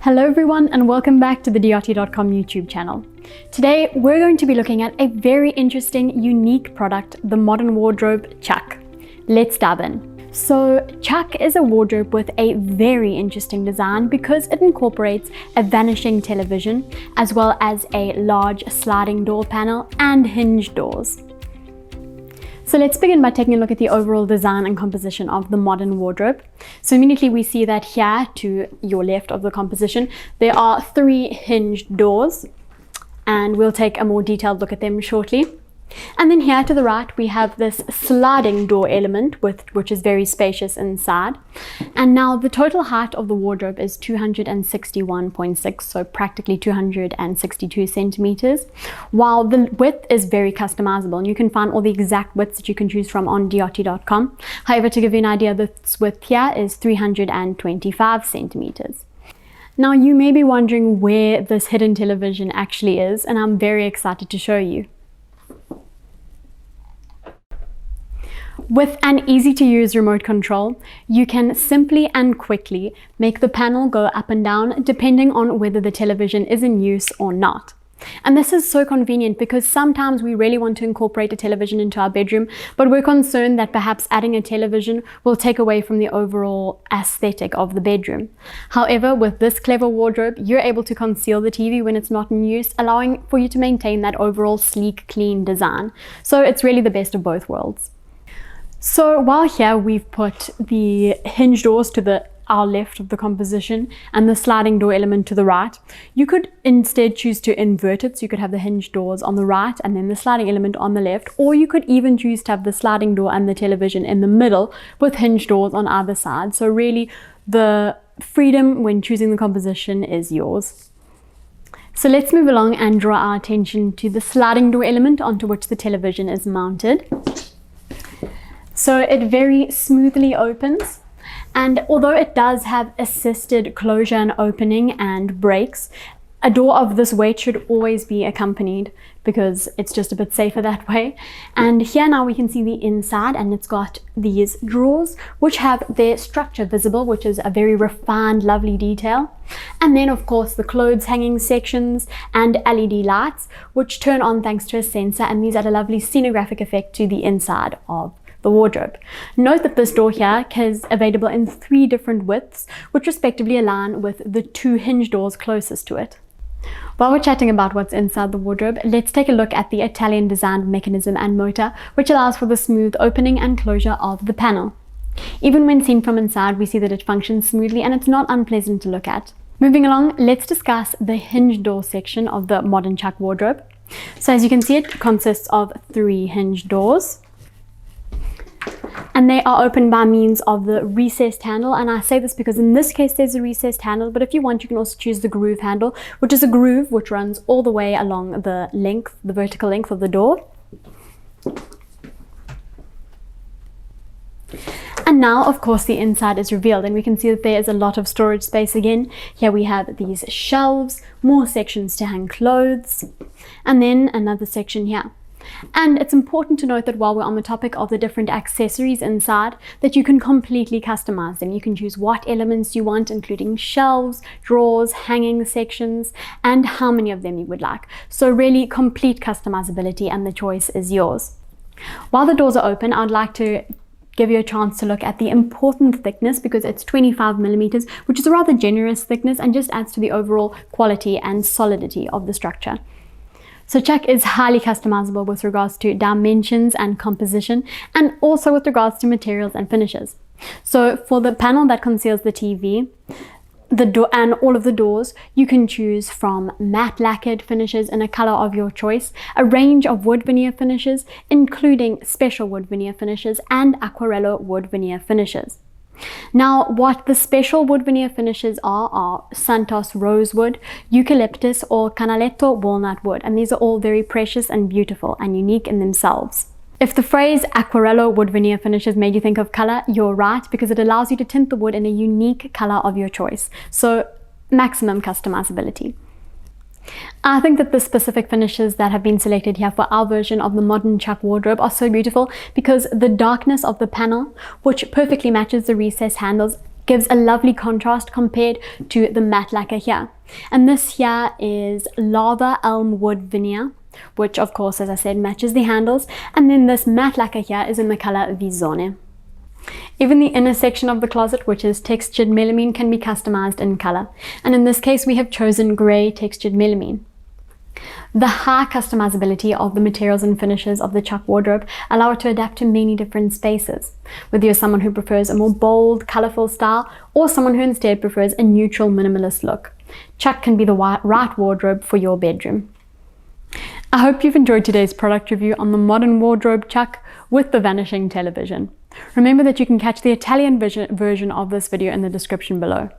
Hello everyone and welcome back to the Diotti.com YouTube channel. Today we're going to be looking at a very interesting, unique product, the modern wardrobe Ciak. Let's dive in. So Ciak is a wardrobe with a very interesting design because it incorporates a vanishing television as well as a large sliding door panel and hinged doors. So let's begin by taking a look at the overall design and composition of the modern wardrobe. So immediately we see that here to your left of the composition, there are 3 hinged doors, and we'll take a more detailed look at them shortly. And then here to the right, we have this sliding door element which is very spacious inside. And now the total height of the wardrobe is 261.6, so practically 262 centimeters, while the width is very customizable and you can find all the exact widths that you can choose from on Diotti.com. However, to give you an idea, this width here is 325 centimeters. Now you may be wondering where this hidden television actually is, and I'm very excited to show you. With an easy-to-use remote control, you can simply and quickly make the panel go up and down depending on whether the television is in use or not. And this is so convenient because sometimes we really want to incorporate a television into our bedroom, but we're concerned that perhaps adding a television will take away from the overall aesthetic of the bedroom. However, with this clever wardrobe, you're able to conceal the TV when it's not in use, allowing for you to maintain that overall sleek, clean design. So it's really the best of both worlds. So while here we've put the hinge doors to our left of the composition and the sliding door element to the right, you could instead choose to invert it. So you could have the hinge doors on the right and then the sliding element on the left, or you could even choose to have the sliding door and the television in the middle with hinge doors on either side. So really the freedom when choosing the composition is yours. So let's move along and draw our attention to the sliding door element onto which the television is mounted. So it very smoothly opens, and although it does have assisted closure and opening and brakes, a door of this weight should always be accompanied because it's just a bit safer that way. And here now we can see the inside, and it's got these drawers which have their structure visible, which is a very refined, lovely detail. And then of course the clothes hanging sections and LED lights which turn on thanks to a sensor, and these add a lovely scenographic effect to the inside of the wardrobe. Note that this door here is available in 3 different widths, which respectively align with the 2 hinge doors closest to it. While we're chatting about what's inside the wardrobe, let's take a look at the Italian designed mechanism and motor, which allows for the smooth opening and closure of the panel. Even when seen from inside, we see that it functions smoothly and it's not unpleasant to look at. Moving along, let's discuss the hinge door section of the modern Ciak wardrobe. So as you can see, it consists of 3 hinge doors, and they are opened by means of the recessed handle. And I say this because in this case there's a recessed handle, but if you want you can also choose the groove handle, which is a groove which runs all the way along the length, the vertical length of the door. And now of course the inside is revealed, and we can see that there is a lot of storage space again. Here we have these shelves, more sections to hang clothes, and then another section here. And it's important to note that while we're on the topic of the different accessories inside, that you can completely customize them. You can choose what elements you want, including shelves, drawers, hanging sections, and how many of them you would like. So really complete customizability, and the choice is yours. While the doors are open, I'd like to give you a chance to look at the important thickness, because it's 25 millimeters, which is a rather generous thickness and just adds to the overall quality and solidity of the structure. So Ciak is highly customizable with regards to dimensions and composition, and also with regards to materials and finishes. So for the panel that conceals the TV, the door and all of the doors, you can choose from matte lacquered finishes in a color of your choice, a range of wood veneer finishes, including special wood veneer finishes and aquarello wood veneer finishes. Now, what the special wood veneer finishes are Santos rosewood, eucalyptus, or canaletto walnut wood, and these are all very precious and beautiful and unique in themselves. If the phrase aquarello wood veneer finishes made you think of color, you're right, because it allows you to tint the wood in a unique color of your choice, so maximum customizability. I think that the specific finishes that have been selected here for our version of the modern Ciak wardrobe are so beautiful because the darkness of the panel, which perfectly matches the recessed handles, gives a lovely contrast compared to the matte lacquer here. And this here is lava elm wood veneer, which of course, as I said, matches the handles. And then this matte lacquer here is in the color Visone. Even the inner section of the closet, which is textured melamine, can be customized in color. And in this case, we have chosen gray textured melamine. The high customizability of the materials and finishes of the Ciak wardrobe allow it to adapt to many different spaces. Whether you're someone who prefers a more bold, colorful style, or someone who instead prefers a neutral, minimalist look, Ciak can be the right wardrobe for your bedroom. I hope you've enjoyed today's product review on the modern wardrobe Ciak with the vanishing television. Remember that you can catch the Italian version of this video in the description below.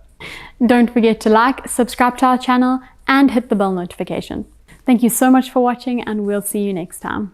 Don't forget to like, subscribe to our channel, and hit the bell notification. Thank you so much for watching, and we'll see you next time.